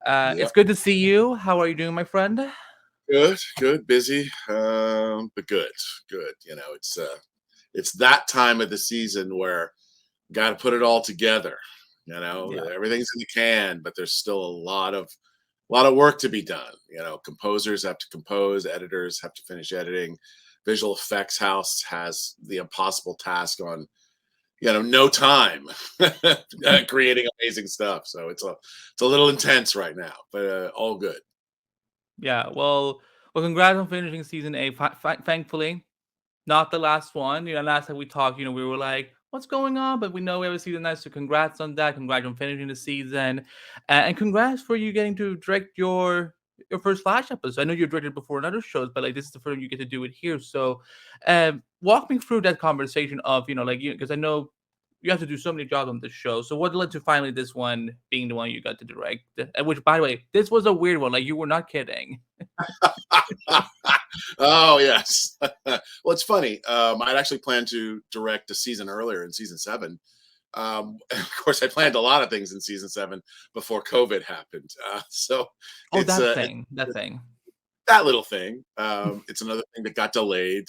It's Yep. good to see you. How are you doing, my friend? Good, busy, but good, good. It's that time of the season where got to put it all together. Yeah. Everything's in the can, but there's still a lot of work to be done. Composers have to compose, editors have to finish editing. Visual effects house has the impossible task on no time creating amazing stuff. So it's a little intense right now, but all good. Yeah. Well, congrats on finishing season eight. Thankfully, not the last one. Last time we talked, we were like, "What's going on?" But we know we have a season nine, so congrats on that. Congrats on finishing the season, and congrats for you getting to direct your first Flash episode. I know you directed before in other shows, but like this is the first time you get to do it here. So, walk me through that conversation of like because I know you have to do so many jobs on this show. So, what led to finally this one being the one you got to direct? Which, by the way, this was a weird one. Like you were not kidding. Oh yes. Well, it's funny. I'd actually planned to direct a season earlier in season seven. And of course, I planned a lot of things in season seven before COVID happened. So Oh, it's that uh, thing, that thing. that little thing. It's another thing that got delayed.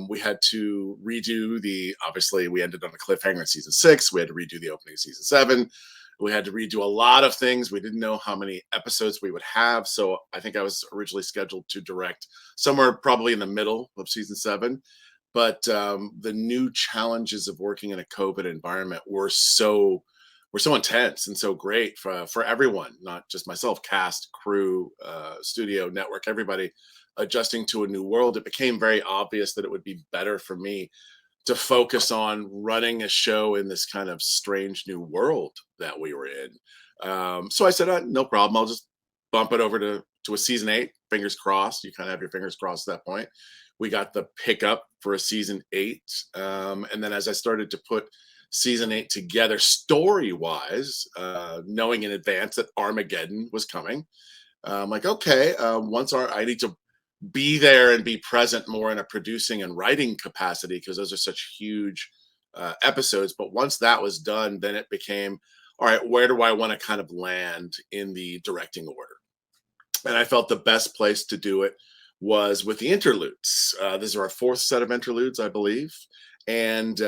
We had to redo obviously, we ended on a cliffhanger in season six. We had to redo the opening of season seven. We had to redo a lot of things. We didn't know how many episodes we would have. So I think I was originally scheduled to direct somewhere probably in the middle of season seven. But the new challenges of working in a COVID environment were so intense and so great for everyone, not just myself, cast, crew, studio, network, everybody adjusting to a new world. It became very obvious that it would be better for me to focus on running a show in this kind of strange new world that we were in. So I said, no problem. I'll just bump it over to a season eight. Fingers crossed. You kind of have your fingers crossed at that point. We got the pickup for a season eight. And then as I started to put season eight together story wise, knowing in advance that Armageddon was coming, I'm like, okay, I need to be there and be present more in a producing and writing capacity because those are such huge episodes. But once that was done, then it became, all right, where do I want to kind of land in the directing order? And I felt the best place to do it was with the interludes. This is our fourth set of interludes, I believe. And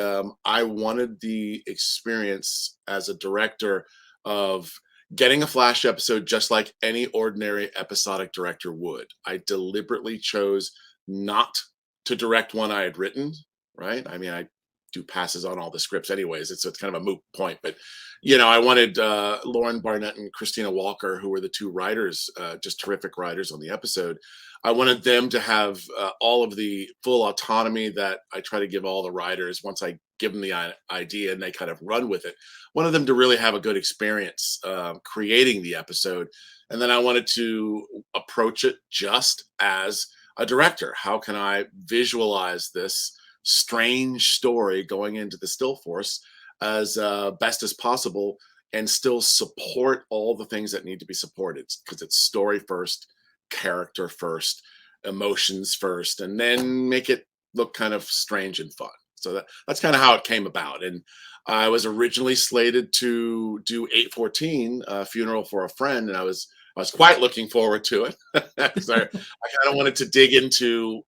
I wanted the experience as a director of getting a Flash episode just like any ordinary episodic director would. I deliberately chose not to direct one I had written, right? I mean, I do passes on all the scripts anyways. It's kind of a moot point, but I wanted Lauren Barnett and Christina Walker, who were the two writers, just terrific writers on the episode. I wanted them to have all of the full autonomy that I try to give all the writers once I give them the idea and they kind of run with it. Wanted them to really have a good experience creating the episode. And then I wanted to approach it just as a director. How can I visualize this strange story going into the still force as best as possible and still support all the things that need to be supported, because it's story first, character first, emotions first, and then make it look kind of strange and fun. So that's kind of how it came about. And I was originally slated to do 814, Funeral for a Friend, and I was quite looking forward to it because I kind of wanted to dig into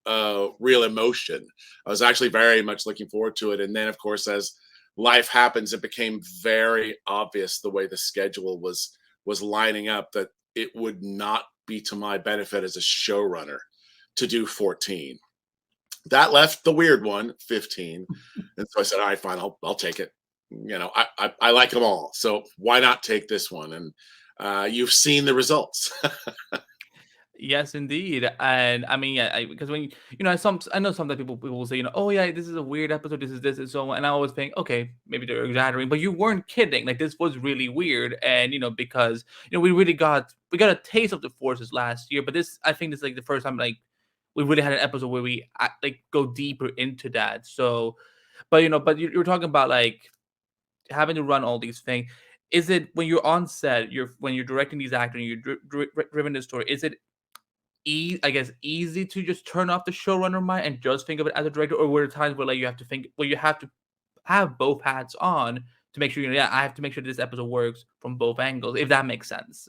real emotion. I was actually very much looking forward to it. And then, of course, as life happens, it became very obvious the way the schedule was lining up that it would not be to my benefit as a showrunner to do 14. That left the weird one, 15. And so I said, all right, fine, I'll take it. I like them all. So why not take this one? And you've seen the results. Yes, indeed. And I mean, yeah, because when I know sometimes people will say, oh yeah, this is a weird episode. This is this and so on. And I always think, okay, maybe they're exaggerating, but you weren't kidding. Like this was really weird, and because we got a taste of the forces last year, but I think this is like the first time like we really had an episode where we like go deeper into that. So, but you're talking about like having to run all these things. Is it when you're on set, when you're directing these actors, and driven this story? Is it I guess easy to just turn off the showrunner mind and just think of it as a director, or were there times where like you have to think, well, you have to have both hats on to make sure yeah, I have to make sure this episode works from both angles, if that makes sense.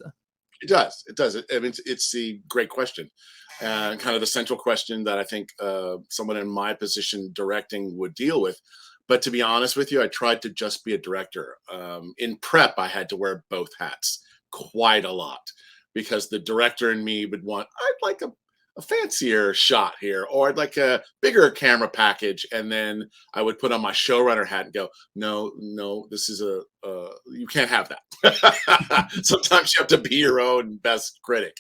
It does. It does. I mean, it's the great question, and kind of the central question that I think someone in my position directing would deal with. But to be honest with you, I tried to just be a director. In prep, I had to wear both hats quite a lot because the director in me would want, I'd like a fancier shot here, or I'd like a bigger camera package. And then I would put on my showrunner hat and go, no, no, this is you can't have that. Sometimes you have to be your own best critic,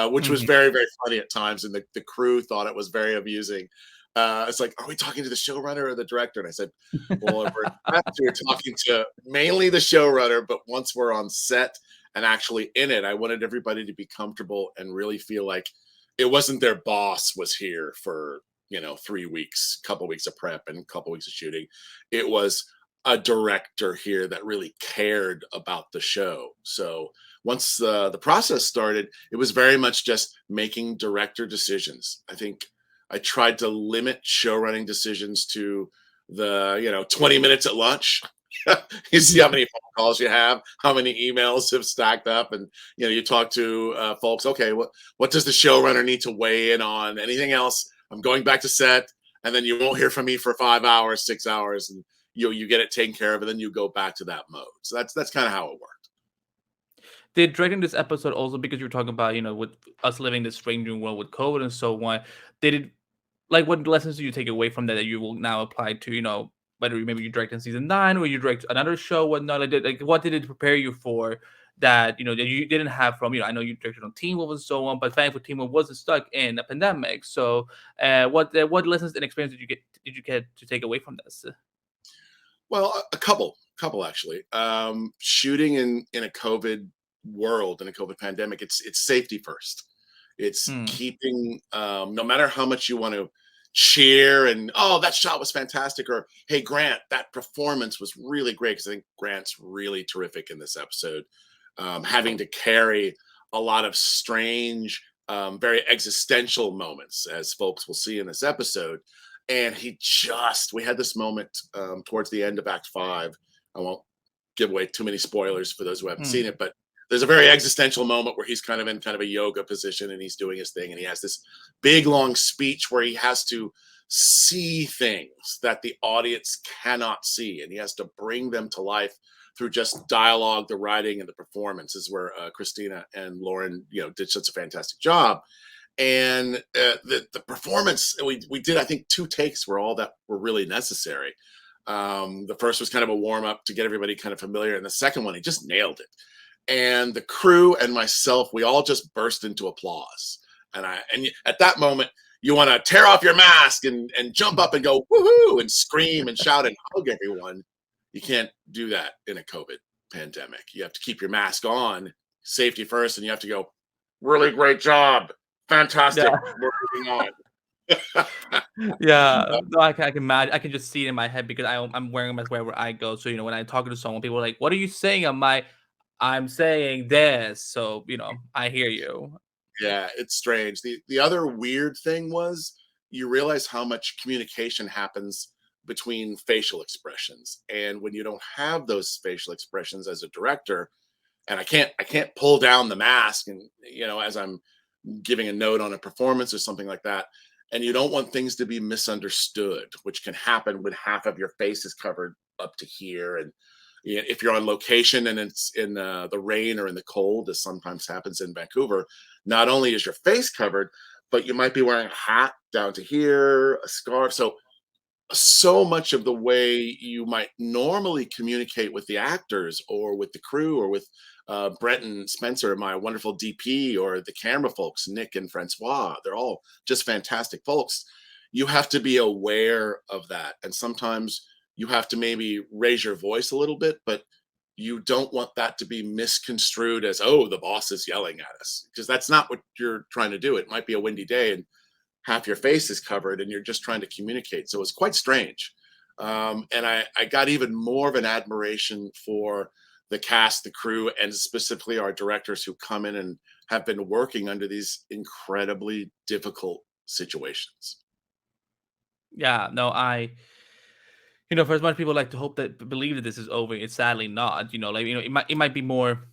which was Mhm. very, very funny at times. And the crew thought it was very amusing. It's like, are we talking to the showrunner or the director? And I said, well, if we're we're talking to mainly the showrunner, but once we're on set and actually in it, I wanted everybody to be comfortable and really feel like it wasn't their boss was here for 3 weeks, couple weeks of prep and a couple weeks of shooting. It was a director here that really cared about the show. So once the process started, it was very much just making director decisions. I think I tried to limit show running decisions to the 20 minutes at lunch. You see how many phone calls you have, how many emails have stacked up, and you talk to folks. Okay, what does the showrunner need to weigh in on? Anything else? I'm going back to set, and then you won't hear from me for 5 hours, 6 hours, and you get it taken care of, and then you go back to that mode. So that's kind of how it worked. Did directing this episode also, because you were talking about, with us living this strange new world with COVID and so on, did it like, what lessons do you take away from that that you will now apply to, whether maybe you direct in season 9 or you direct another show, whatnot? Like what did it prepare you for that, that you didn't have from, I know you directed on Teen Wolf and so on, but thankfully Teen Wolf wasn't stuck in a pandemic. So, what lessons and experience did you get to take away from this? Well, a couple actually. Shooting in a COVID world, in a COVID pandemic, it's safety first. It's Hmm. keeping, no matter how much you want to cheer and, oh, that shot was fantastic, or hey, Grant, that performance was really great, because I think Grant's really terrific in this episode. Having to carry a lot of strange, very existential moments, as folks will see in this episode. And we had this moment towards the end of Act Five. I won't give away too many spoilers for those who haven't Hmm. seen it, but there's a very existential moment where he's kind of in kind of a yoga position and he's doing his thing, and he has this big long speech where he has to see things that the audience cannot see, and he has to bring them to life through just dialogue, the writing, and the performances, where Christina and Lauren did such a fantastic job. And the performance, we did, I think, two takes were all that were really necessary. The first was kind of a warm up to get everybody kind of familiar, and the second one, he just nailed it. And the crew and myself, we all just burst into applause. And at that moment, you want to tear off your mask and jump up and go woohoo and scream and shout and hug everyone. You can't do that in a COVID pandemic. You have to keep your mask on, safety first, and you have to go, really great job, Yeah. fantastic, we're moving on. Yeah, no, I can imagine. I can just see it in my head because I'm wearing them as wherever I go. So, when I talk to someone, people are like, "What are you saying?" I'm saying this. So, I hear you. Yeah, it's strange. The other weird thing was, you realize how much communication happens between facial expressions. And when you don't have those facial expressions as a director, and I can't pull down the mask, and as I'm giving a note on a performance or something like that, and you don't want things to be misunderstood, which can happen when half of your face is covered up to here. And if you're on location and it's in the rain or in the cold, as sometimes happens in Vancouver, not only is your face covered, but you might be wearing a hat down to here, a scarf. So much of the way you might normally communicate with the actors or with the crew or with Brent and Spencer, my wonderful DP, or the camera folks, Nick and Francois, they're all just fantastic folks. You have to be aware of that. And sometimes you have to maybe raise your voice a little bit, but you don't want that to be misconstrued as, oh, the boss is yelling at us, because that's not what you're trying to do. It might be a windy day and half your face is covered and you're just trying to communicate. So it's quite strange. And I got even more of an admiration for the cast, the crew, and specifically our directors who come in and have been working under these incredibly difficult situations. Yeah, no, for as much people like to hope that believe that this is over, it's sadly not. Like, it might be more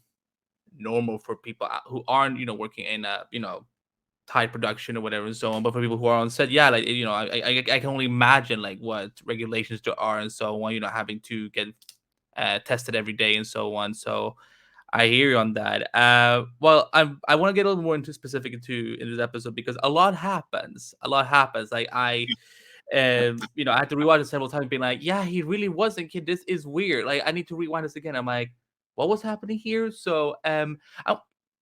normal for people who aren't, working in a, tight production or whatever and so on. But for people who are on set, yeah, like I can only imagine like what regulations there are and so on. Having to get tested every day and so on. So I hear you on that. Well, I want to get a little more into specific in this episode because a lot happens. A lot happens. Like I had to rewatch it several times, being like, yeah, he really wasn't kid. This is weird. Like I need to rewind this again. I'm like, what was happening here? So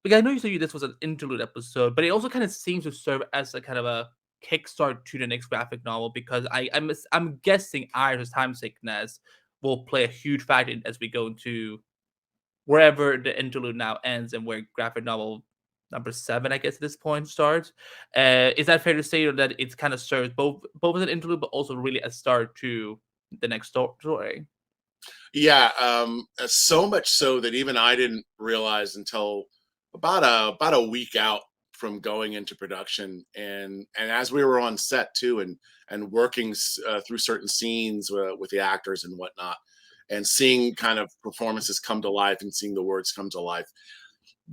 like I know you said this was an interlude episode, but it also kind of seems to serve as a kind of a kickstart to the next graphic novel because I'm guessing Iris' time sickness will play a huge factor as we go into wherever the interlude now ends and where graphic novel number 7, I guess, at this point starts. Is that fair to say that it's kind of serves both as an interlude, but also really a start to the next story? Yeah, so much so that even I didn't realize until about a week out from going into production, and as we were on set too, and working through certain scenes with the actors and whatnot, and seeing kind of performances come to life and seeing the words come to life.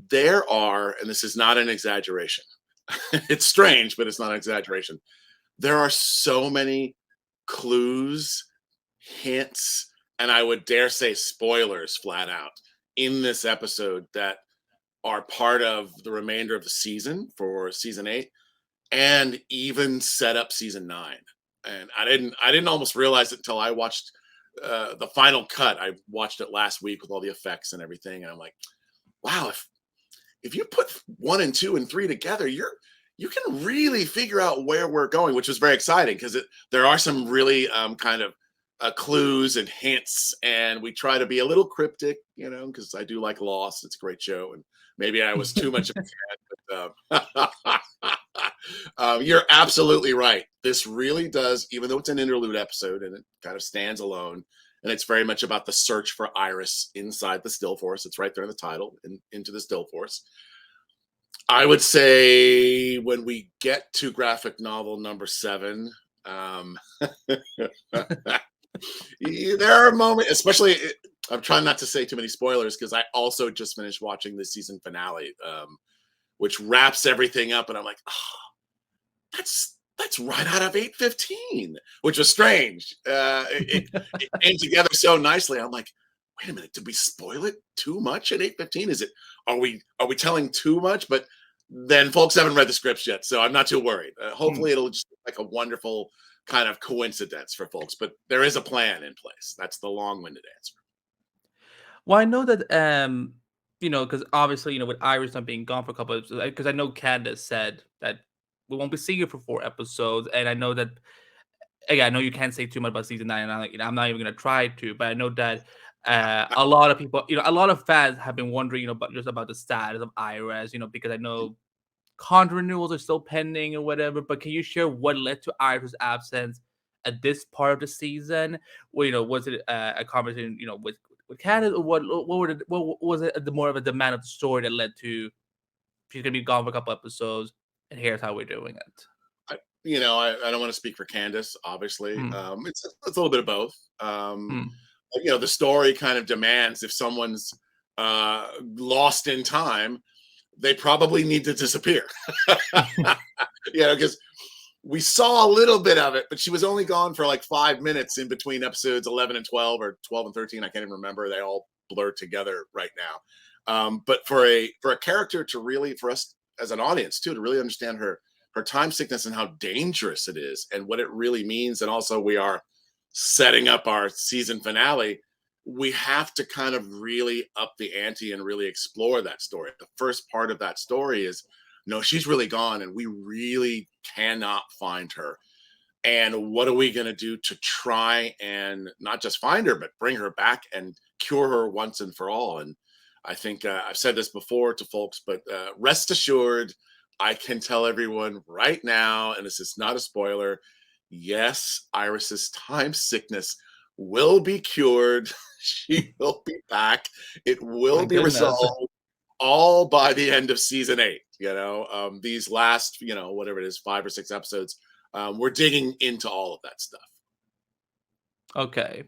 There are, and this is not an exaggeration. It's strange, but it's not an exaggeration. There are so many clues, hints, and I would dare say spoilers flat out in this episode that are part of the remainder of the season for season 8 and even set up season 9. And I didn't almost realize it until I watched the final cut. I watched it last week with all the effects and everything, and I'm like, wow, if you put 1 and 2 and 3 together, you can really figure out where we're going, which was very exciting because there are some really kind of clues and hints, and we try to be a little cryptic, because I do like Lost. It's a great show, and maybe I was too much of a fan, but you're absolutely right. This really does, even though it's an interlude episode and it kind of stands alone, and it's very much about the search for Iris inside the Still Force. It's right there in the title, Into the Still Force. I would say when we get to graphic novel number 7, there are moments, especially. I'm trying not to say too many spoilers because I also just finished watching the season finale, which wraps everything up, and I'm like, oh, that's right out of 815, which was strange. It came together so nicely. I'm like, wait a minute, did we spoil it too much at 815? Are we telling too much? But then folks haven't read the scripts yet, so I'm not too worried. Hopefully it'll just be like a wonderful kind of coincidence for folks, but there is a plan in place. That's the long-winded answer. Well, I know that because obviously, with Iris not being gone for a couple of episodes, because I know Candace said that we won't be seeing her for 4 episodes, and I know that again, I know you can't say too much about season 9, and I'm not even gonna try to, but I know that a lot of people, a lot of fans have been wondering, about the status of Iris, because I know contract renewals are still pending or whatever. But can you share what led to Iris' absence at this part of the season? Well, was it a conversation, with Candace, or what was it the more of a demand of the story that led to she's gonna be gone for a couple episodes, and here's how we're doing it? I don't want to speak for Candace, obviously. Hmm. It's a little bit of both. Hmm. The story kind of demands if someone's lost in time, they probably need to disappear. Because we saw a little bit of it, but she was only gone for like 5 minutes in between episodes 11 and 12, or 12 and 13. I can't even remember. They all blur together right now. But for a character to really, for us as an audience too, to really understand her time sickness and how dangerous it is and what it really means, and also we are setting up our season finale, we have to kind of really up the ante and really explore that story. The first part of that story is, no, she's really gone and we really cannot find her. And what are we going to do to try and not just find her, but bring her back and cure her once and for all? And I think I've said this before to folks, but rest assured, I can tell everyone right now, and this is not a spoiler, yes, Iris's time sickness will be cured. She will be back. It will My be goodness. resolved all by the end of season 8. These last, whatever it is, 5 or 6 episodes, we're digging into all of that stuff. Okay.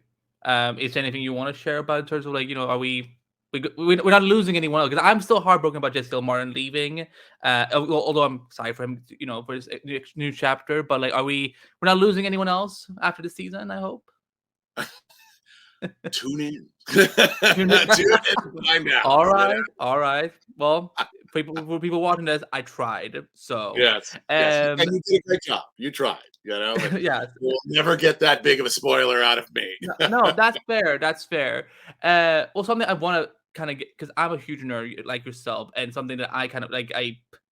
Is there anything you want to share about in terms of, like, are we? we're not losing anyone else because I'm still heartbroken about Jessica Martin leaving. Although I'm excited for him, for his new chapter. But like, we're not losing anyone else after the season? I hope. Tune in. Tune in to find out. All You know? right, all right. Well, for people watching this, I tried. So, Yes, yes, um, and you did a great job. You tried, but yeah, you'll never get that big of a spoiler out of me. no, no, that's fair. That's fair. Well, something I want to kind of get because I'm a huge nerd like yourself, and something that I kind of like.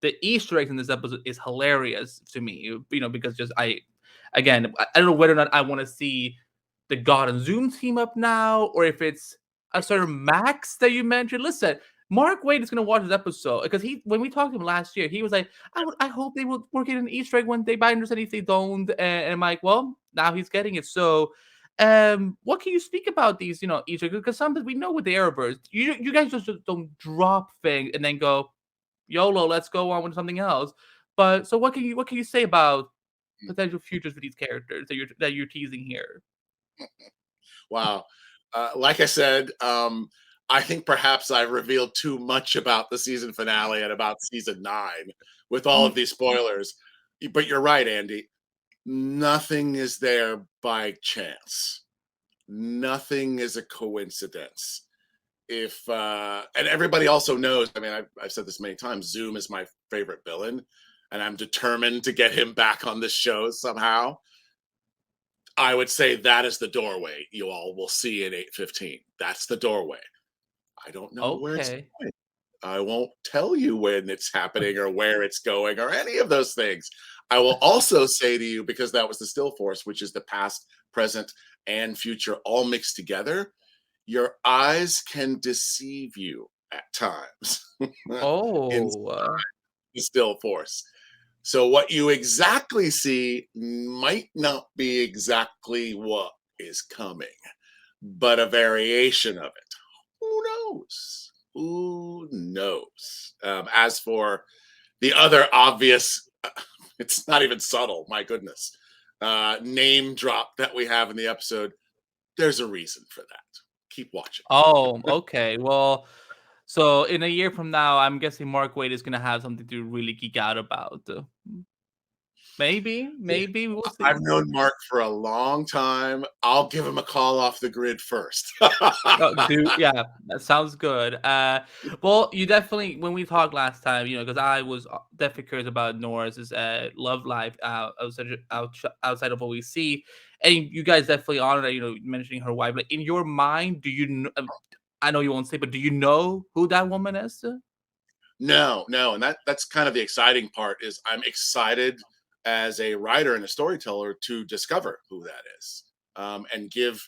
The Easter eggs in this episode is hilarious to me. Because just again, I don't know whether or not I want to see the God and Zoom team up now, or if it's a certain Max that you mentioned. Listen, Mark Wade is gonna watch this episode because when we talked to him last year, he was like, I hope they will work in an Easter egg one day, but I understand if they don't. And I'm like, well, now he's getting it. So what can you speak about these, Easter eggs? Because sometimes we know with the Arrowverse, you guys just don't drop things and then go, YOLO, let's go on with something else. But so what can you say about potential futures for these characters that you're teasing here? Wow. Like I said, I think perhaps I revealed too much about the season finale and about season 9 with all of these spoilers. But you're right, Andy. Nothing is there by chance. Nothing is a coincidence. If and everybody also knows, I mean, I've said this many times, Zoom is my favorite villain, and I'm determined to get him back on this show somehow. I would say that is the doorway you all will see in 8:15. That's the doorway. I don't know where it's Okay. going. I won't tell you when it's happening or where it's going or any of those things. I will also say to you, because that was the still force, which is the past, present, and future all mixed together, your eyes can deceive you at times in Oh. the still force. So what you exactly see might not be exactly what is coming, but a variation of it. Who knows? Who knows? As for the other obvious, it's not even subtle, my goodness, name drop that we have in the episode, there's a reason for that. Keep watching. Oh, okay. Well, so in a year from now, I'm guessing Mark Waid is gonna have something to really geek out about. Maybe we'll I've see. known Mark for a long time. I'll give him a call off the grid first. Oh, dude, yeah, that sounds good. Well, you definitely when we talked last time, because I was definitely curious about Norris's love life outside of what we see, and you guys definitely honored that, mentioning her wife. Like in your mind, do you? I know you won't say, but do you know who that woman is? No, no, and that's kind of the exciting part is I'm excited as a writer and a storyteller to discover who that is, and give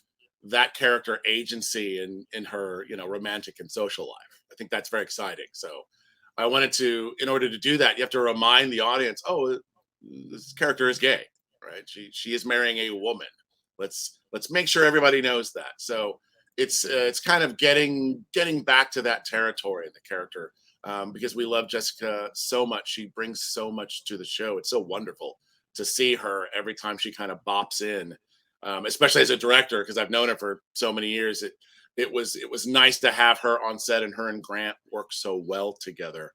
that character agency in her romantic and social life. I think that's very exciting. So I wanted to, in order to do that, you have to remind the audience, oh, this character is gay, right? She is marrying a woman. Let's make sure everybody knows that. So it's kind of getting back to that territory, the character, because we love Jessica so much. She brings so much to the show. It's so wonderful to see her every time she kind of bops in, especially as a director, because I've known her for so many years. It was nice to have her on set, and her and Grant work so well together,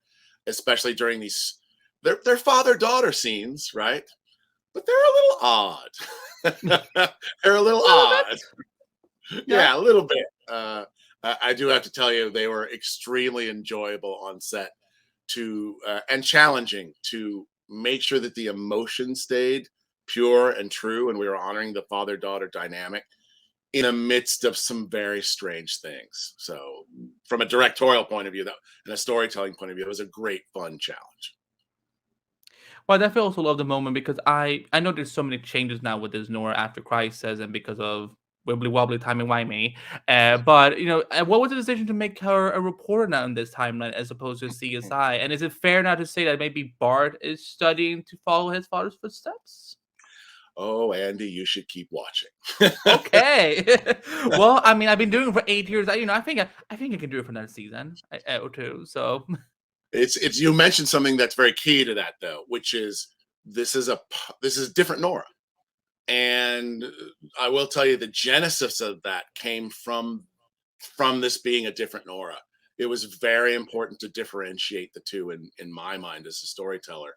especially during these their father daughter scenes, right? But they're a little odd. They're a little A little odd. bit. Yeah. Yeah, a little bit. I do have to tell you, they were extremely enjoyable on set and challenging to make sure that the emotion stayed pure and true, and we were honoring the father-daughter dynamic in the midst of some very strange things. So, from a directorial point of view, and a storytelling point of view, it was a great, fun challenge. Well, I definitely also love the moment because I know there's so many changes now with this Nora after Christ says and because of wibbly wobbly timey wimey. But what was the decision to make her a reporter now in this timeline as opposed to CSI? And is it fair now to say that maybe Bart is studying to follow his father's footsteps? Oh, Andy, you should keep watching. Okay. Well, I mean, I've been doing it for 8 years. I think I can do it for another season or two. So It's you mentioned something that's very key to that, though, which is this is different Nora. And I will tell you the genesis of that came from from this being a different Nora. It was very important to differentiate the two in my mind as a storyteller,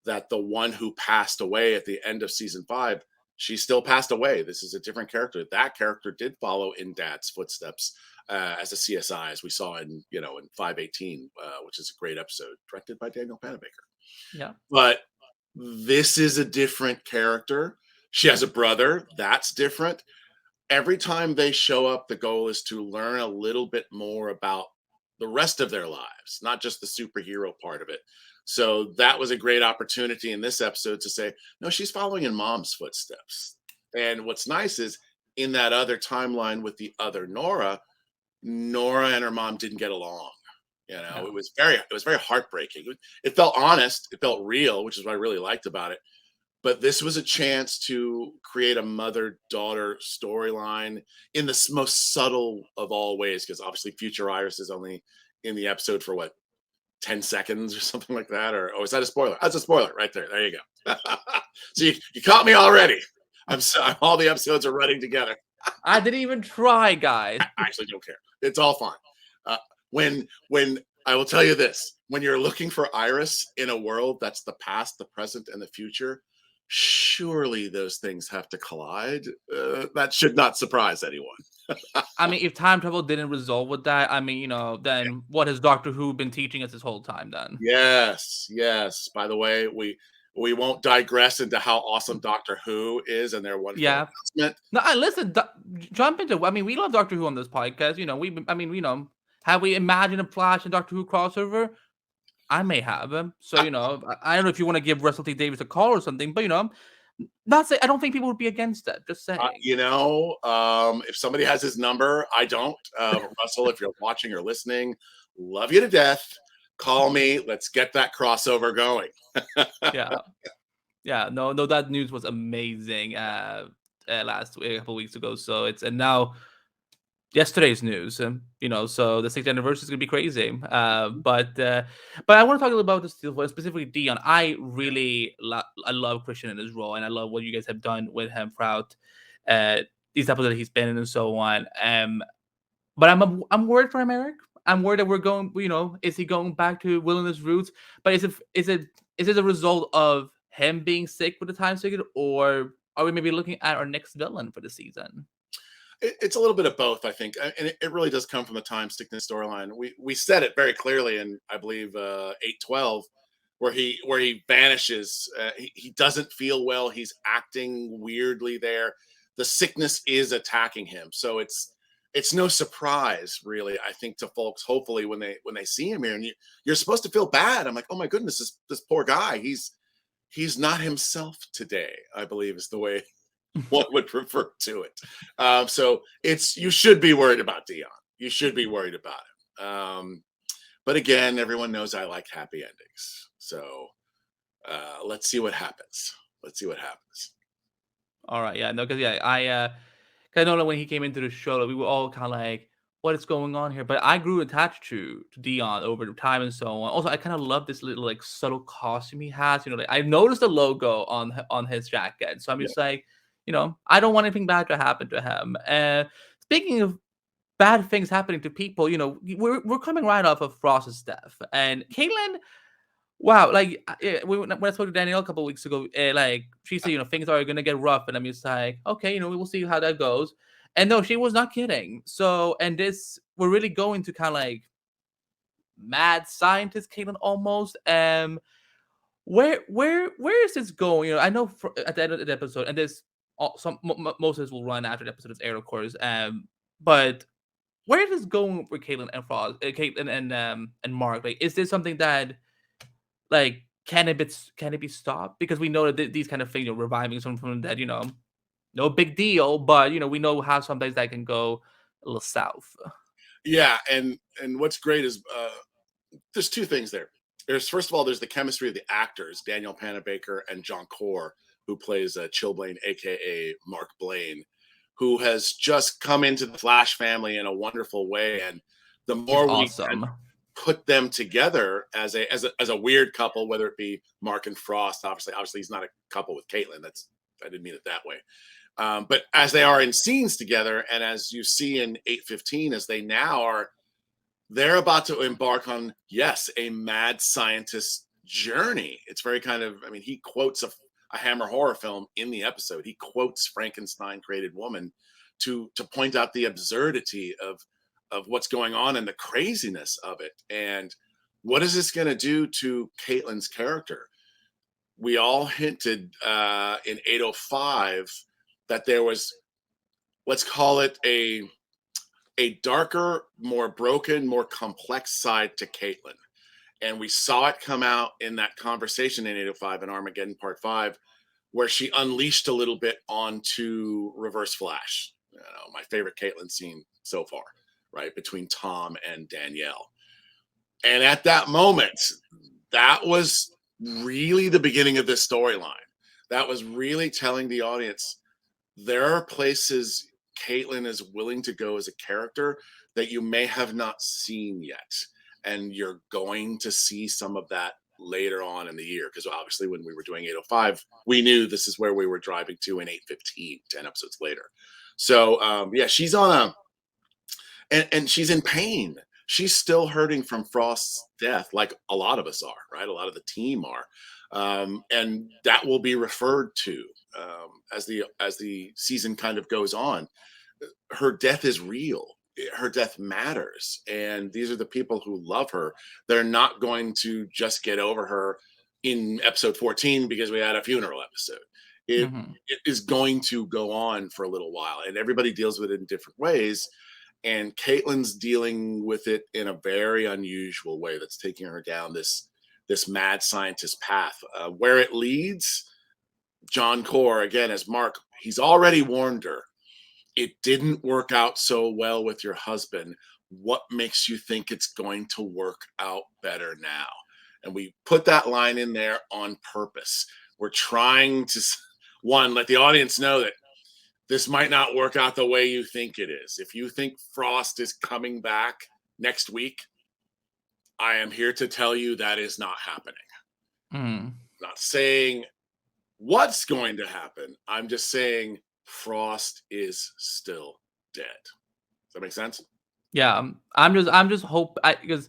that the one who passed away at the end of season 5, she still passed away. This is a different character. That character did follow in Dad's footsteps as a CSI, as we saw in in 518, which is a great episode directed by Daniel Panabaker. Yeah. But this is a different character. She has a brother. That's different. Every time they show up, the goal is to learn a little bit more about the rest of their lives, not just the superhero part of it. So that was a great opportunity in this episode to say, no, she's following in mom's footsteps. And what's nice is in that other timeline with the other Nora, Nora and her mom didn't get along. No. It was very heartbreaking. It felt honest, it felt real, which is what I really liked about it. But this was a chance to create a mother-daughter storyline in the most subtle of all ways, because obviously Future Iris is only in the episode for what, 10 seconds or something like that. Or is that a spoiler? That's a spoiler right there. There you go. So you caught me already. All the episodes are running together. I didn't even try, guys. I actually don't care. It's all fine. When I will tell you this, when you're looking for Iris in a world that's the past, the present, and the future, surely those things have to collide. That should not surprise anyone. I mean, if time travel didn't resolve with that, I mean, then what has Doctor Who been teaching us this whole time then? Yes, yes. By the way, we won't digress into how awesome Doctor Who is and their wonderful Yeah. announcement. No, listen, jump into. I mean, we love Doctor Who on this podcast. Have we imagined a Flash and Doctor Who crossover? I may have him. So, I don't know if you want to give Russell T Davies a call or something, but not say I don't think people would be against that. Just saying. If somebody has his number, I don't. Russell, if you're watching or listening, love you to death. Call me. Let's get that crossover going. Yeah. Yeah. No, that news was amazing last week, a couple weeks ago. So and now yesterday's news, so the 6th anniversary is gonna be crazy. But I want to talk a little about this specifically Dion. I really I love Christian in his role, and I love what you guys have done with him throughout these episodes that he's been in and so on. But I'm worried for him, Eric. I'm worried that we're going. Is he going back to wilderness roots? But is it a result of him being sick with the time ticket, or are we maybe looking at our next villain for the season? It's a little bit of both, I think, and it really does come from the time sickness storyline. We said it very clearly in, I believe, 812, where he vanishes. He doesn't feel well. He's acting weirdly there. The sickness is attacking him, so it's no surprise, really, I think, to folks. Hopefully, when they see him here, and you're supposed to feel bad. I'm like, oh my goodness, this poor guy. He's not himself today, I believe, is the way one would refer to it. So you should be worried about Dion. You should be worried about him. But again, everyone knows I like happy endings. So let's see what happens. All right, yeah, no, because I know that when he came into the show, we were all kind of like, "What is going on here?" But I grew attached to Dion over the time and so on. Also, I kind of love this little like subtle costume he has. Like I noticed the logo on his jacket, so I'm just like, I don't want anything bad to happen to him. Speaking of bad things happening to people, we're coming right off of Frost's death, and Caitlin. Wow, like when I spoke to Danielle a couple weeks ago, like she said, things are gonna get rough, and I'm just like, okay, we will see how that goes. And no, she was not kidding. So, and this, we're really going to kind of like mad scientist Caitlin almost. Where is this going? I know at the end of the episode, and this most of this will run after the episode is aired, of course. But where is this going with Caitlin and Frost, Caitlin and Mark? Like, is this something that like can it be stopped? Because we know that these kind of things, reviving someone from the dead, no big deal. But we know how sometimes that can go a little south. Yeah, and what's great is there's two things there. First of all, there's the chemistry of the actors, Daniel Panabaker and John Core, who plays Chilblain, aka Mark Blaine, who has just come into the Flash family in a wonderful way. And the more we Awesome. put them together as a weird couple, whether it be Mark and Frost, obviously he's not a couple with Caitlin. I didn't mean it that way. But as they are in scenes together, and as you see in 8:15, as they now are, they're about to embark on, yes, a mad scientist journey. It's very kind of, I mean, he quotes a Hammer horror film in the episode. He quotes Frankenstein created woman to point out the absurdity of what's going on and the craziness of it. And what is this going to do to Caitlin's character? We all hinted in 805 that there was, let's call it a darker, more broken, more complex side to Caitlin. And we saw it come out in that conversation in 805 and Armageddon Part 5, where she unleashed a little bit onto Reverse Flash. You know, my favorite Caitlin scene so far, right? Between Tom and Danielle. And at that moment, that was really the beginning of this storyline. That was really telling the audience there are places Caitlin is willing to go as a character that you may have not seen yet. And you're going to see some of that later on in the year. Because obviously, when we were doing 805, we knew this is where we were driving to in 815, 10 episodes later. So, yeah, she's on and she's in pain. She's still hurting from Frost's death, like a lot of us are, right? A lot of the team are. And that will be referred to as the season kind of goes on. Her death is real. Her death matters, and these are the people who love her. They're not going to just get over her in episode 14 because we had a funeral episode. It, Mm-hmm. it is going to go on for a little while, and everybody deals with it in different ways. And Caitlin's dealing with it in a very unusual way that's taking her down this mad scientist path. Where it leads, John Core, again, as Mark, he's already warned her. It didn't work out so well with your husband. What makes you think it's going to work out better now? And we put that line in there on purpose. We're trying to, one, let the audience know that this might not work out the way you think it is. If you think Frost is coming back next week, I am here to tell you that is not happening. Mm. Not saying what's going to happen. I'm just saying Frost is still dead. Does that make sense? Yeah, I'm just hope because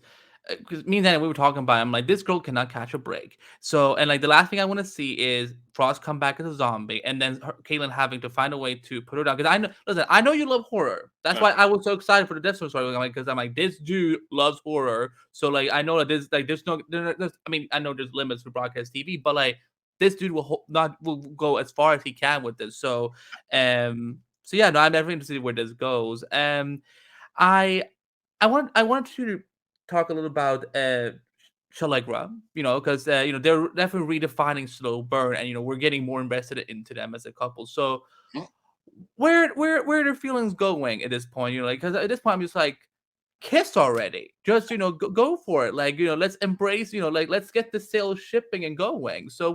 me and Danny, we were talking about it, I'm like, this girl cannot catch a break. So, and like the last thing I want to see is Frost come back as a zombie, and then Caitlyn having to find a way to put her down. Because I know, listen, I know you love horror. That's why I was so excited for the Death Star story. Because I'm like, this dude loves horror. So like, I know that there's no, I mean, I know there's limits for broadcast TV, but like, this dude will go as far as he can with this. So yeah, no, I'm definitely interested to see where this goes. I I wanted to talk a little about Shalegra, because they're definitely redefining slow burn, and we're getting more invested into them as a couple. So where are their feelings going at this point? Like, because at this point I'm just like, kiss already, just go for it. Like, let's embrace, like, let's get the sales shipping and going. So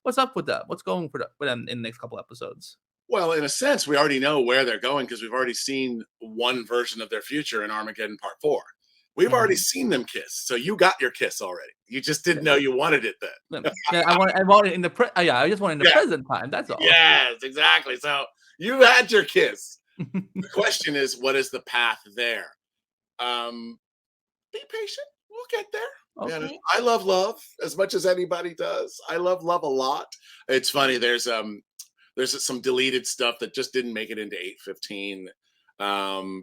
what's up with that? What's going with them in the next couple episodes? Well, in a sense, we already know where they're going because we've already seen one version of their future in Armageddon Part 4. We've already Mhm. seen them kiss. So you got your kiss already. You just didn't know you wanted it then. Yeah, I want it in the yeah, I just want it in the Yeah. present time. That's all. Yes, exactly. So you had your kiss. The question is, what is the path there? Be patient. We'll get there. Yeah, Okay. I love love as much as anybody does. I love love a lot. It's funny. There's some deleted stuff that just didn't make it into 815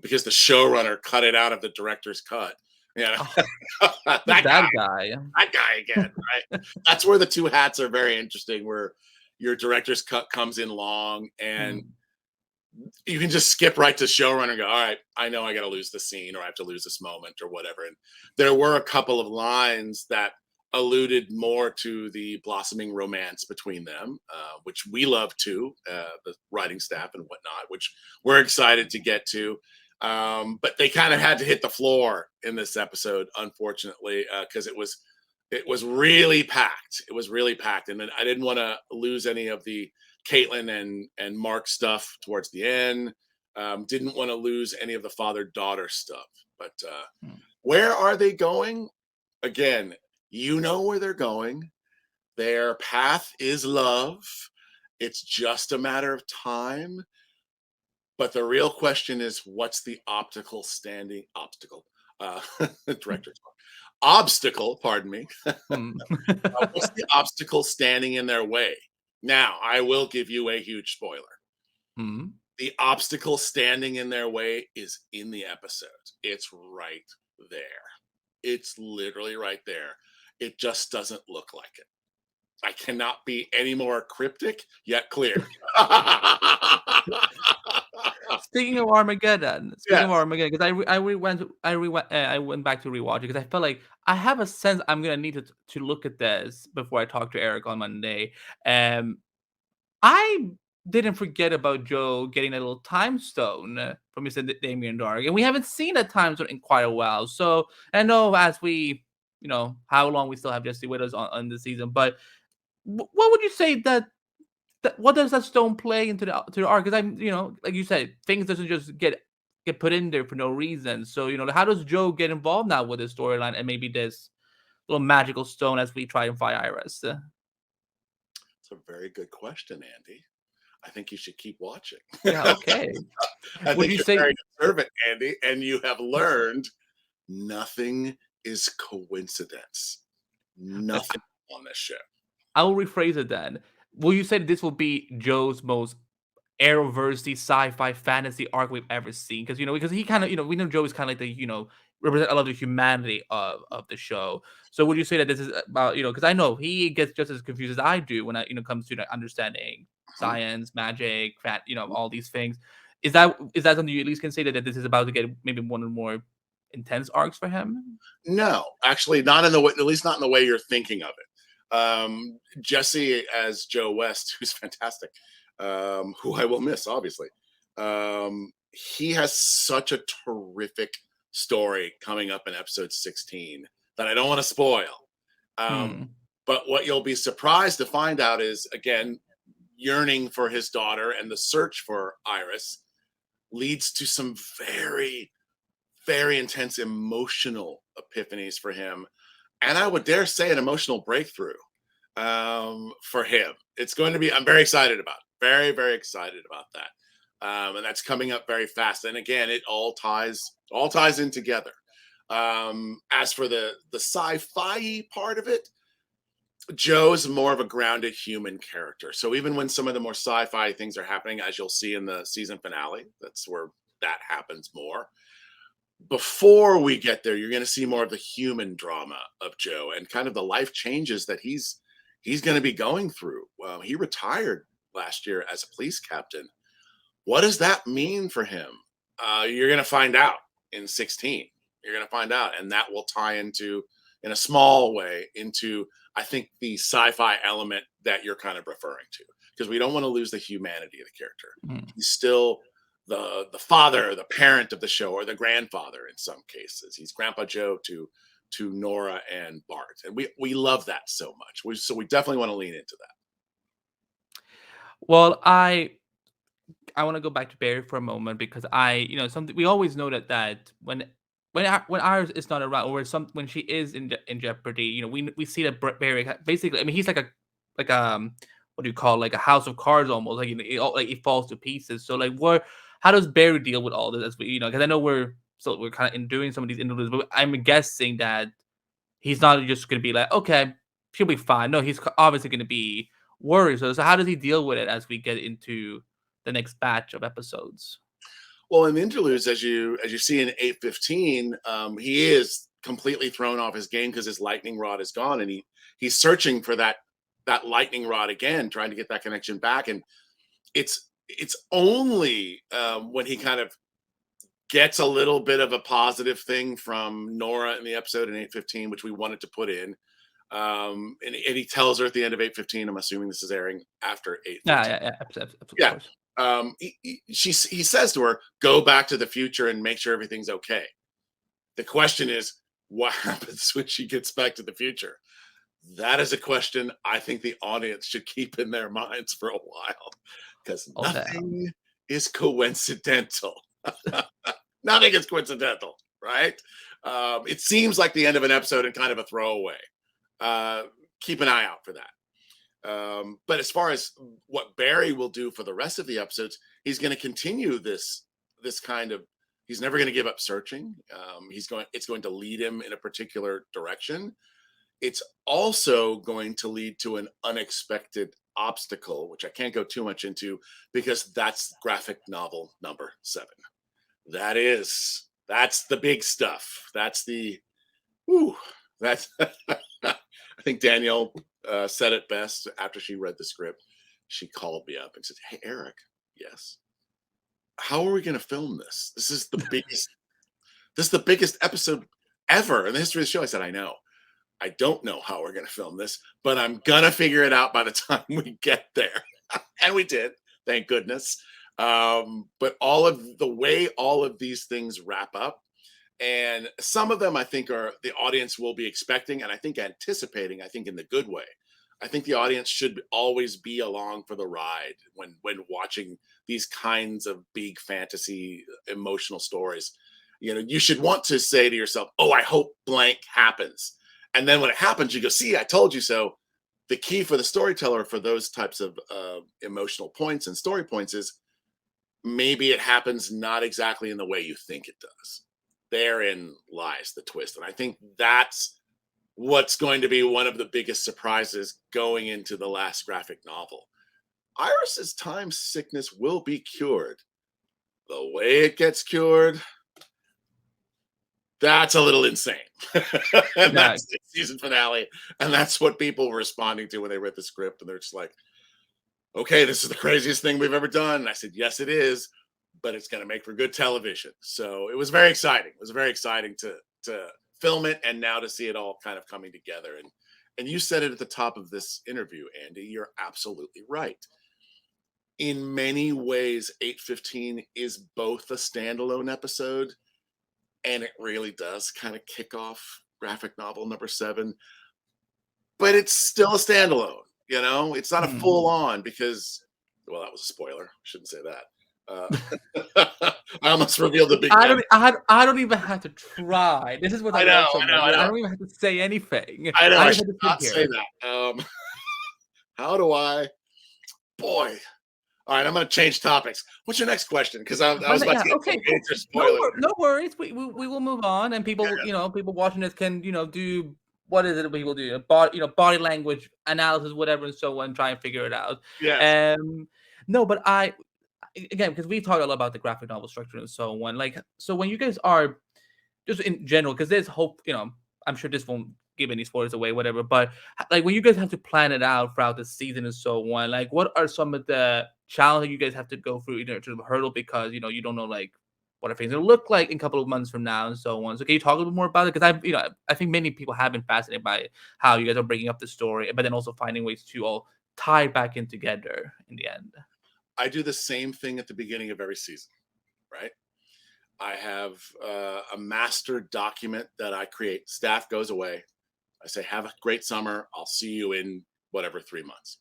because the showrunner cut it out of the director's cut. Yeah, Oh, that who's that guy, guy? that guy again. Right. That's where the two hats are very interesting. Where your director's cut comes in long, and Hmm. you can just skip right to showrunner and go, all right, I know I got to lose the scene or I have to lose this moment or whatever. And there were a couple of lines that alluded more to the blossoming romance between them, which we love too, the writing staff and whatnot, which we're excited to get to. But they kind of had to hit the floor in this episode, unfortunately, because it was really packed. It was really packed, and then I didn't want to lose any of the Caitlin and Mark stuff towards the end. Didn't want to lose any of the father daughter stuff. But Hmm. where are they going? Again, you know where they're going. Their path is love, It's just a matter of time. But the real question is, what's the optical standing obstacle? Uh, director's mark. Obstacle, pardon me. Hmm. What's the obstacle standing in their way? Now, I will give you a huge spoiler. Hmm. The obstacle standing in their way is in the episode. It's right there. It's literally right there. It just doesn't look like it. I cannot be any more cryptic yet clear. Speaking of Yes. Armageddon, because I went back to rewatch it because I felt like I have a sense I'm gonna need to look at this before I talk to Eric on Monday. Um, I didn't forget about Joe getting a little time stone from Mr. Damien Dark, and we haven't seen a time stone in quite a while. So I know as we, how long we still have Jesse with us on the season, but what would you say what does that stone play into the arc? Because I'm, like you said, things doesn't just get put in there for no reason. So how does Joe get involved now with this storyline and maybe this little magical stone as we try and find Iris? It's a very good question, Andy. I think you should keep watching. Yeah, okay. I Would think you you're say very observant, Andy, and you have learned nothing is coincidence. uh, Nothing on this show. I will rephrase it then. Will you say that this will be Joe's most Arrowverse sci-fi fantasy arc we've ever seen? Because he kind of, we know Joe is kind of like the, represent a lot of the humanity of the show. So would you say that this is about, because I know he gets just as confused as I do when comes to understanding Mhm. science, magic, all these things. Is that something you at least can say that this is about to get maybe one of the more intense arcs for him? No, actually, not in the way, at least not in the way you're thinking of it. Jesse as Joe West, who's fantastic, who I will miss, obviously. He has such a terrific story coming up in episode 16 that I don't want to spoil. Um, Hmm. but what you'll be surprised to find out is, again, yearning for his daughter and the search for Iris leads to some very, very intense emotional epiphanies for him. And I would dare say an emotional breakthrough for him. It's going to be, I'm very excited about it. Very, very excited about that. And that's coming up very fast. And again, it all ties in together. As for the sci-fi part of it, Joe's more of a grounded human character. So even when some of the more sci-fi things are happening, as you'll see in the season finale, that's where that happens more. Before we get there, you're going to see more of the human drama of Joe and kind of the life changes that he's going to be going through. He retired last year as a police captain. What does that mean for him? You're going to find out in 16. You're going to find out, and that will tie into, in a small way, into I think the sci-fi element that you're kind of referring to, because we don't want to lose the humanity of the character. He's still the father, the parent of the show, or the grandfather in some cases. He's Grandpa Joe to Nora and Bart, and we love that so much. So we definitely want to lean into that. Well, I want to go back to Barry for a moment because something we always know that when Iris is not around or when she is in jeopardy, we see that Barry basically, I mean, he's what do you call, like a house of cards almost, like like it falls to pieces. So like, how does Barry deal with all this? As we, because I know we're kind of in doing some of these interludes, but I'm guessing that he's not just going to be like, okay, she'll be fine. No, he's obviously going to be worried. So how does he deal with it as we get into the next batch of episodes? Well, in the interludes, as you see in 8:15, he is completely thrown off his game because his lightning rod is gone, and he's searching for that lightning rod again, trying to get that connection back. And it's only when he kind of gets a little bit of a positive thing from Nora in the episode in 8:15, which we wanted to put in. And he tells her at the end of 8:15. I'm assuming this is airing after Yeah, 8:15. yeah, yeah, of Yeah. course. He says to her, "Go back to the future and make sure everything's okay." The question is, what happens when she gets back to the future? That is a question I think the audience should keep in their minds for a while, because Oh damn. nothing is coincidental. Nothing is coincidental, right? It seems like the end of an episode and kind of a throwaway. Uh, Keep an eye out for that. But as far as what Barry will do for the rest of the episodes, he's going to continue this kind of. He's never going to give up searching. It's going to lead him in a particular direction. It's also going to lead to an unexpected obstacle, which I can't go too much into because that's graphic novel number 7. That's the big stuff. That's the, whew, that's, I think Danielle said it best after she read the script. She called me up and said, "Hey, Eric, yes, how are we going to film this? This is the biggest episode ever in the history of the show." I said, "I know. I don't know how we're going to film this, but I'm going to figure it out by the time we get there." And we did, thank goodness. But all of these things wrap up, and some of them I think are the audience will be expecting and I think anticipating, I think in the good way. I think the audience should always be along for the ride when watching these kinds of big fantasy emotional stories. You should want to say to yourself, "Oh, I hope blank happens." And then when it happens, you go, "See, I told you so." The key for the storyteller for those types of emotional points and story points is maybe it happens not exactly in the way you think it does. Therein lies the twist. And I think that's what's going to be one of the biggest surprises going into the last graphic novel. Iris's time sickness will be cured. The way it gets cured, that's a little insane. And that's the season finale. And that's what people were responding to when they read the script. And they're just like, "Okay, this is the craziest thing we've ever done." And I said, "Yes, it is, but it's going to make for good television." So it was very exciting. It was very exciting to film it and now to see it all kind of coming together. And you said it at the top of this interview, Andy. You're absolutely right. In many ways, 815 is both a standalone episode, and it really does kind of kick off graphic novel number 7, but it's still a standalone. It's not a full on because, well, that was a spoiler. Shouldn't say that. I almost revealed the big. I don't even have to try. This is what I know. I don't even have to say anything. I know. I should not say that. How do I? Boy. All right, I'm going to change topics. What's your next question? Because I was about to get into spoilers. No worries. We will move on, and people, people watching this can, do what is it people do? Body language analysis, whatever, and so on, try and figure it out. Yes. No, but again, because we talked a lot about the graphic novel structure and so on. So when you guys are just in general, because there's hope, I'm sure this won't give any spoilers away, whatever. But when you guys have to plan it out throughout the season and so on, what are some of the challenges you guys have to go through, to hurdle because you don't know what are things going to look like in a couple of months from now and so on. So can you talk a little bit more about it? Because I think many people have been fascinated by how you guys are bringing up the story, but then also finding ways to all tie back in together in the end. I do the same thing at the beginning of every season, right? I have a master document that I create. Staff goes away. I say, "Have a great summer. I'll see you in whatever 3 months."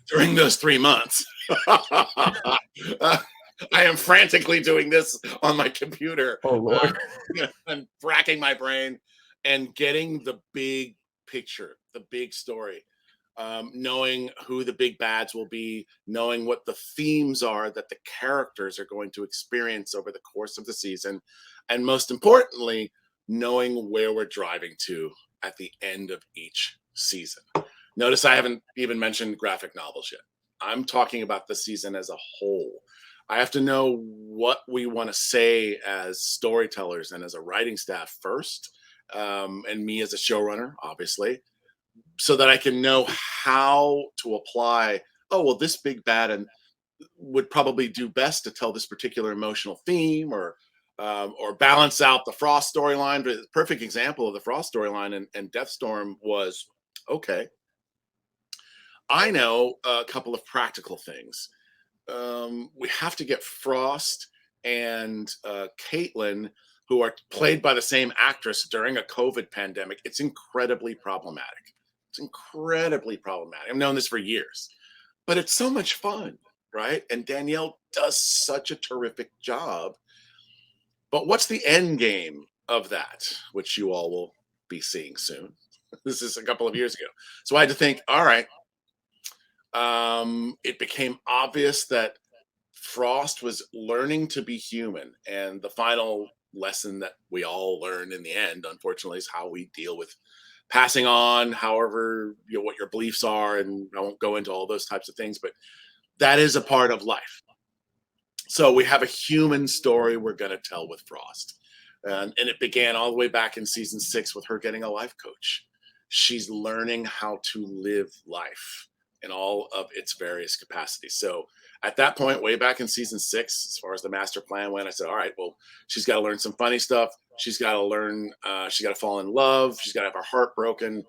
During those 3 months, I am frantically doing this on my computer. Oh, Lord. And racking my brain and getting the big picture, the big story. Knowing who the big bads will be, knowing what the themes are that the characters are going to experience over the course of the season, and most importantly, knowing where we're driving to at the end of each season. Notice I haven't even mentioned graphic novels yet. I'm talking about the season as a whole. I have to know what we want to say as storytellers and as a writing staff first, and me as a showrunner, obviously, so that I can know how to apply. Oh, well, this big bad and would probably do best to tell this particular emotional theme, or balance out the Frost storyline. The perfect example of the Frost storyline and Deathstorm was, okay, I know a couple of practical things. We have to get Frost and Caitlin, who are played by the same actress during a COVID pandemic. It's incredibly problematic. It's incredibly problematic. I've known this for years, but it's so much fun, right? And Danielle does such a terrific job. But what's the end game of that, which you all will be seeing soon? This is a couple of years ago. So I had to think, all right, it became obvious that Frost was learning to be human, and the final lesson that we all learn in the end, unfortunately, is how we deal with passing on, however, what your beliefs are, and I won't go into all those types of things, but that is a part of life. So we have a human story we're going to tell with Frost. And it began all the way back in season 6 with her getting a life coach. She's learning how to live life in all of its various capacities. So at that point, way back in season 6, as far as the master plan went, I said, all right, well, she's got to learn some funny stuff. She's got to learn, she's got to fall in love. She's got to have her heart broken.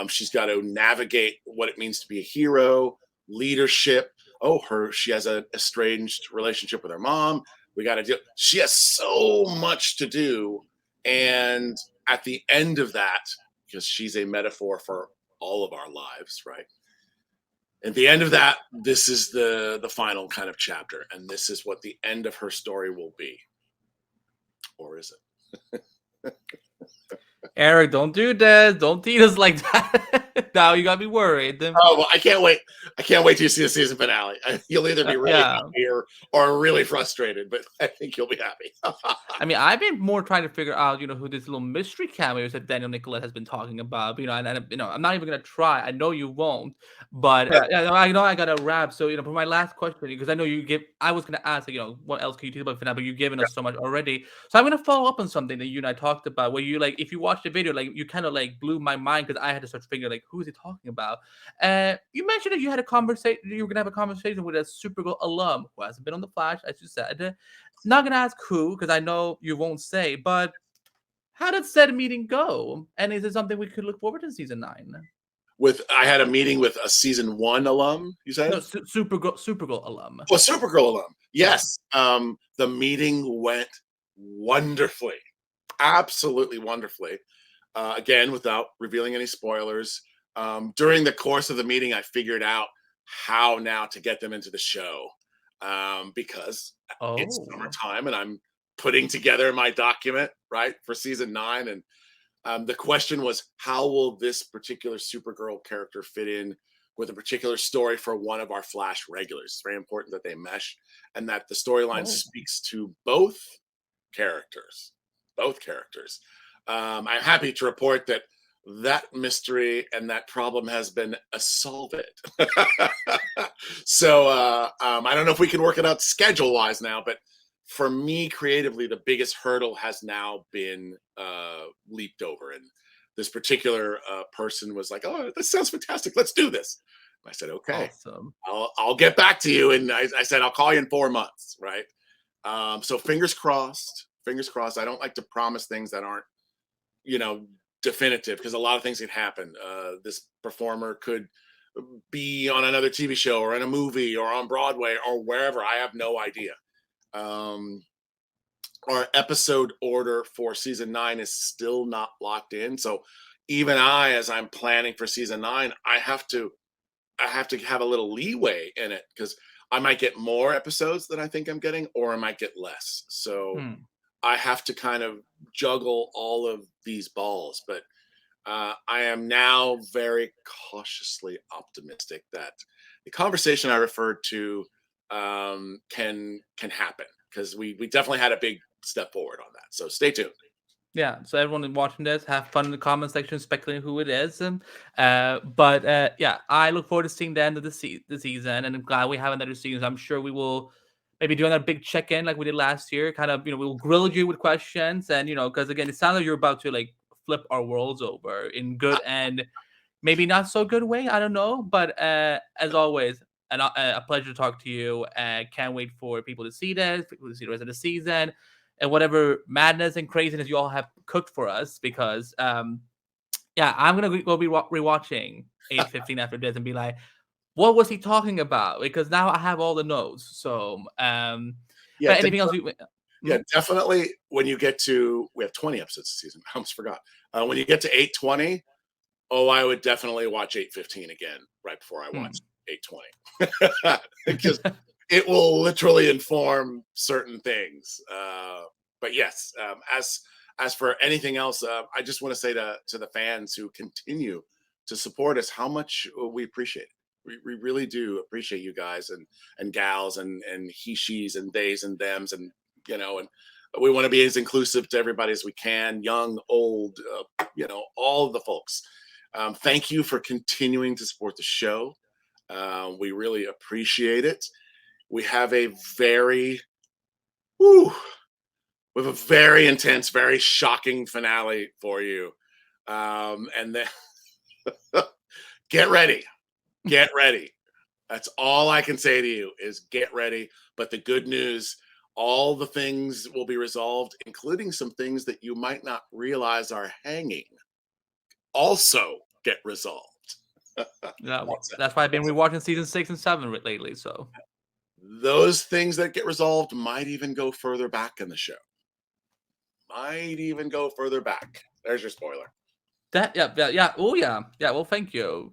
She's got to navigate what it means to be a hero, leadership. Oh, she has a estranged relationship with her mom. We got to do. She has so much to do, and at the end of that, because she's a metaphor for all of our lives, right? At the end of that, this is the final kind of chapter, and this is what the end of her story will be, or is it? Eric, don't do this. Don't tease us like that. Now you got me worried. Oh, well, I can't wait. I can't wait till you see the season finale. You'll either be really Yeah. happy or really frustrated, but I think you'll be happy. I mean, I've been more trying to figure out, who this little mystery cameos that Daniel Nicolet has been talking about. And I'm not even gonna try. I know you won't, but yeah, no, I know I gotta wrap. So, for my last question, because I know you give, I was gonna ask, like, what else can you tell about finale? But you've given us so much already. So I'm gonna follow up on something that you and I talked about, where you like, if you watch the video, like, you kind of like blew my mind because I had to start figuring like, who is he talking about? You mentioned that you had a conversation, you were gonna have a conversation with a Supergirl alum who hasn't been on the Flash, as you said. Not gonna ask who, because I know you won't say, but how did said meeting go? And is it something we could look forward to in season 9? I had a meeting with a season 1 alum, you No, said? Supergirl alum. Oh, Supergirl alum. Yeah. Yes. The meeting went wonderfully. Absolutely wonderfully. Again, without revealing any spoilers. During the course of the meeting, I figured out how now to get them into the show, because it's Oh. summertime and I'm putting together my document, right, for season 9. And the question was, how will this particular Supergirl character fit in with a particular story for one of our Flash regulars? It's very important that they mesh and that the storyline Oh. speaks to both characters. Both characters. I'm happy to report that that mystery and that problem has been solved. So I don't know if we can work it out schedule wise now, but for me creatively, the biggest hurdle has now been leaped over. And this particular person was like, "Oh, this sounds fantastic. Let's do this." And I said, "Okay, Awesome. I'll get back to you." And I said, "I'll call you in 4 months." Right. So fingers crossed. Fingers crossed. I don't like to promise things that aren't, you know, definitive, because a lot of things can happen. This performer could be on another TV show or in a movie or on Broadway or wherever. I have no idea. Um, our episode order for season 9 is still not locked in. So even as I'm planning for season 9, I have to have a little leeway in it, because I might get more episodes than I think I'm getting, or I might get less. So Hmm. I have to kind of juggle all of these balls. But I am now very cautiously optimistic that the conversation I referred to can happen, because we definitely had a big step forward on that. So stay tuned. Yeah, so everyone watching this, have fun in the comment section speculating who it is. But yeah, I look forward to seeing the end of the season, and I'm glad we have another season. I'm sure we will maybe do another big check-in like we did last year. Kind of, we'll grill you with questions, and because again, it sounds like you're about to like flip our worlds over in good and maybe not so good way. I don't know, but as always, a pleasure to talk to you. Can't wait for people to see this, people to see the rest of the season, and whatever madness and craziness you all have cooked for us. Because yeah, I'm gonna go be rewatching 8:15 after this and be like, what was he talking about? Because now I have all the notes. So, Yeah, but anything else you? yeah, Hmm? definitely. When you get to, we have 20 episodes this season. I almost forgot. When you get to 820, oh, I would definitely watch 815 again right before I watch Hmm. 820, because it will literally inform certain things. But yes, as for anything else, I just want to say to the fans who continue to support us how much we appreciate it. We really do appreciate you guys and gals and he, she's and theys and thems and and we want to be as inclusive to everybody as we can, young, old, all of the folks. Thank you for continuing to support the show. We really appreciate it. We have a very, whew, we have a very intense, very shocking finale for you. And then get ready. Get ready. That's all I can say to you is get ready. But the good news, all the things will be resolved, including some things that you might not realize are hanging, also get resolved. Yeah, well, that's why I've been rewatching season 6 and 7 lately. So Those things that get resolved might even go further back in the show. Might even go further back. There's your spoiler. that, yeah. Oh yeah. Well, thank you.